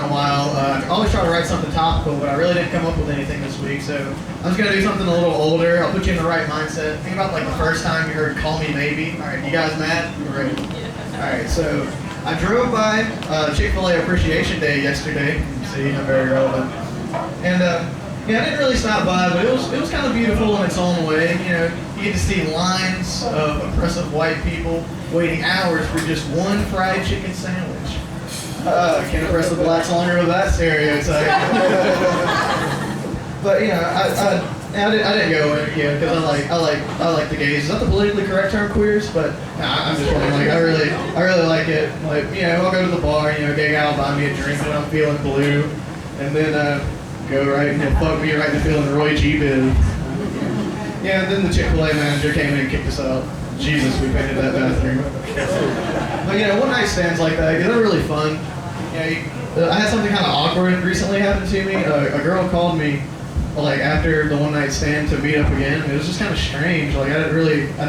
in a while. I always try to write something topical, but I really didn't come up with anything this week, so I'm just going to do something a little older. I'll put you in the right mindset. Think about like the first time you heard Call Me Maybe. All right, you guys mad? You ready? All right, so I drove by Chick-fil-A Appreciation Day yesterday. You can see I'm very relevant. And yeah, I didn't really stop by, but it was kind of beautiful in its own way. You know, you get to see lines of oppressive white people waiting hours for just one fried chicken sandwich. Can't oppress the blacks longer with that stereotype. But you know, I didn't go in, because I like the gays. Is that the politically correct term, queers? But nah, I'm just wondering, like I really like it. Like, you know, I'll go to the bar, you know, a gay guy will buy me a drink when I'm feeling blue, and then go right and he'll fuck me right into feeling Roy G. Biv. Yeah, and then the Chick-fil-A manager came in and kicked us out. Jesus, we painted that bathroom. But you know, one night stands like that, they're really fun. You know, I had something kind of awkward recently happen to me. A girl called me like after the one night stand to meet up again. It was just kind of strange. Like I'd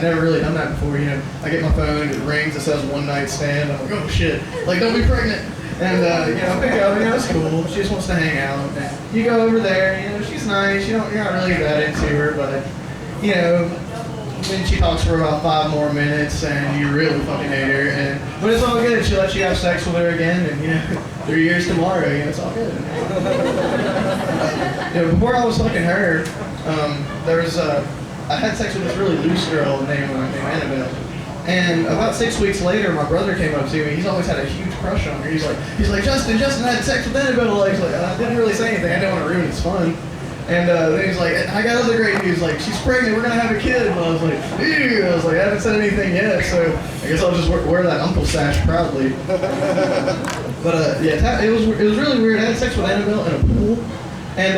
never really done that before. You know, I get my phone, it rings, it says one night stand. I'm like, oh shit, like don't be pregnant. And you know, pick up, you know, it's cool. She just wants to hang out. And you go over there, you know, she's nice. You're not really that into her, but you know, then she talks for about 5 more minutes, and you really fucking hate her. But it's all good. She lets you have sex with her again, and you know, 3 years tomorrow, you know, it's all good. You know, before I was fucking her, there was I had sex with this really loose girl named Annabelle. And about 6 weeks later, my brother came up to me. He's always had a huge crush on her. He's like, Justin had sex with Annabelle. He's like, I didn't really say anything. I didn't want to ruin his fun. And then he's like, I got other great news. Like, she's pregnant. We're gonna have a kid. And I was like, ew. I was like, I haven't said anything yet. So I guess I'll just wear that uncle sash proudly. But yeah, it was really weird. I had sex with Annabelle in a pool. And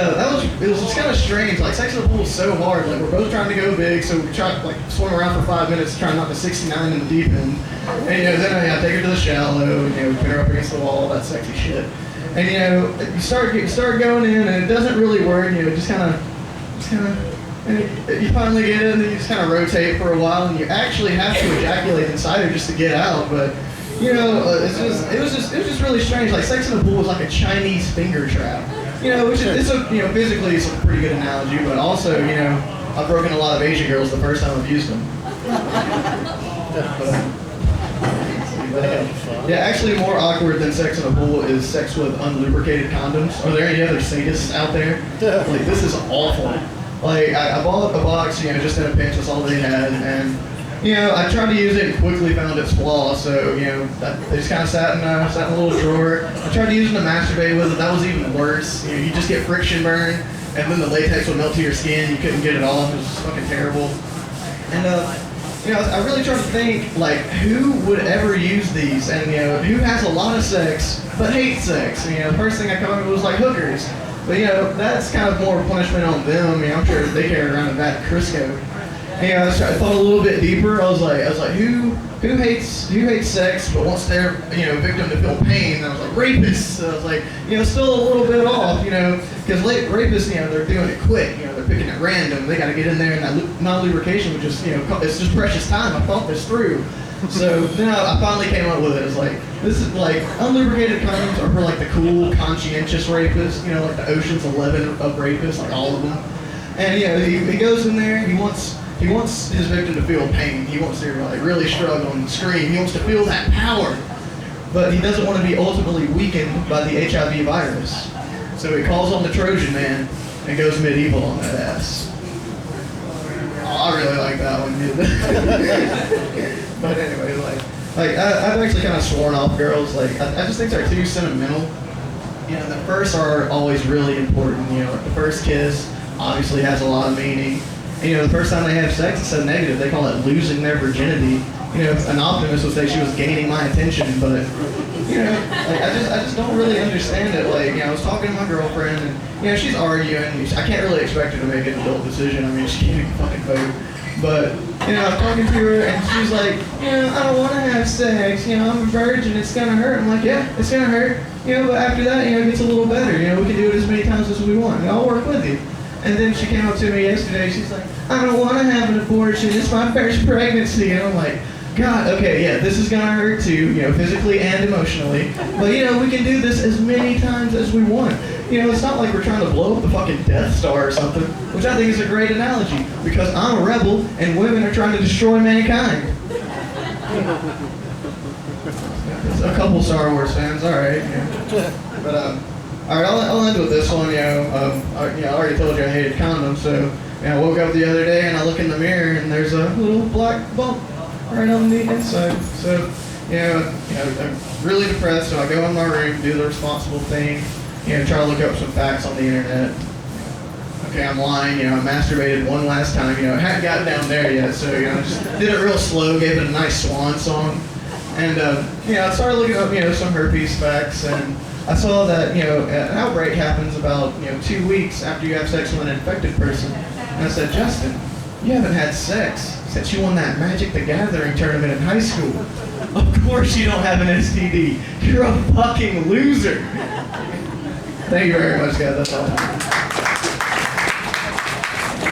it was just kind of strange. Like, sex in the pool is so hard. Like, we're both trying to go big, so we try like swim around for 5 minutes, trying not to 69 in the deep end. And you know, then I take her to the shallow, and you know, put her up against the wall, that sexy shit. And you know, you start going in, and it doesn't really work. You know, just kind of, and you finally get in, and you just kind of rotate for a while, and you actually have to ejaculate inside her just to get out. But you know, it was just really strange. Like, sex in the pool was like a Chinese finger trap. You know, which is you know, physically it's a pretty good analogy, but also, you know, I've broken a lot of Asian girls the first time I've used them. Yeah, actually more awkward than sex in a pool is sex with unlubricated condoms. Are there any other sadists out there? Like, this is awful. Like, I bought a box, you know, just in a pinch, that's all they had, and you know, I tried to use it and quickly found its flaws, so, you know, they just kind of sat in a little drawer. I tried to use them to masturbate with it. That was even worse. You know, you just get friction burn, and then the latex would melt to your skin. You couldn't get it off. It was just fucking terrible. And, you know, I really tried to think, like, who would ever use these? And, you know, who has a lot of sex but hates sex? And, you know, the first thing I come up with was, like, hookers. But, you know, that's kind of more punishment on them. I mean, I'm sure they carry around a vat of Crisco. You know, I thought a little bit deeper. I was like, who hates sex but wants their, you know, victim to feel pain? And I was like, rapists. So I was like, you know, still a little bit off, you know, because rapists, you know, they're doing it quick. You know, they're picking at random. They got to get in there, and that non-lubrication would just, you know, it's just precious time. I thought this through. So then I finally came up with it. It was like, this is like, unlubricated condoms are for like the cool, conscientious rapists. You know, like the Ocean's 11 of rapists, like all of them. And you know, he goes in there. He wants his victim to feel pain. He wants to like really struggle and scream. He wants to feel that power. But he doesn't want to be ultimately weakened by the HIV virus. So he calls on the Trojan man and goes medieval on that ass. Oh, I really like that one, dude. But anyway, I've actually kind of sworn off girls. Like, I just think they're too sentimental. You know, the firsts are always really important. You know, like the first kiss obviously has a lot of meaning. And, you know, the first time they have sex, it's so negative. They call it losing their virginity. You know, an optimist would say she was gaining my attention, but, you know, like, I just don't really understand it. Like, you know, I was talking to my girlfriend, and, you know, she's arguing. I can't really expect her to make an adult decision. I mean, she can't even fucking vote. But, you know, I'm talking to her, and she's like, you know, I don't want to have sex. You know, I'm a virgin. It's going to hurt. I'm like, yeah, it's going to hurt. You know, but after that, you know, it gets a little better. You know, we can do it as many times as we want. And I'll work with you. And then she came up to me yesterday. She's like, I don't want to have an abortion. It's my first pregnancy. And I'm like, God, okay, yeah, this is gonna hurt too, physically and emotionally. But we can do this as many times as we want. It's not like we're trying to blow up the fucking Death Star or something, which I think is a great analogy, because I'm a rebel and women are trying to destroy mankind. A couple Star Wars fans, alright. But, alright, I'll end with this one, I already told you I hated condoms, so, I woke up the other day and I look in the mirror and there's a little black bump right on the inside. So, I'm really depressed, so I go in my room, do the responsible thing, try to look up some facts on the internet. Okay, I'm lying, I masturbated one last time, I hadn't gotten down there yet, so, I just did it real slow, gave it a nice swan song. And, I started looking up, some herpes facts, and I saw that, an outbreak happens about, 2 weeks after you have sex with an infected person. And I said, Justin, you haven't had sex since you won that Magic the Gathering tournament in high school. Of course you don't have an STD. You're a fucking loser. Thank you very much, guys. That's all.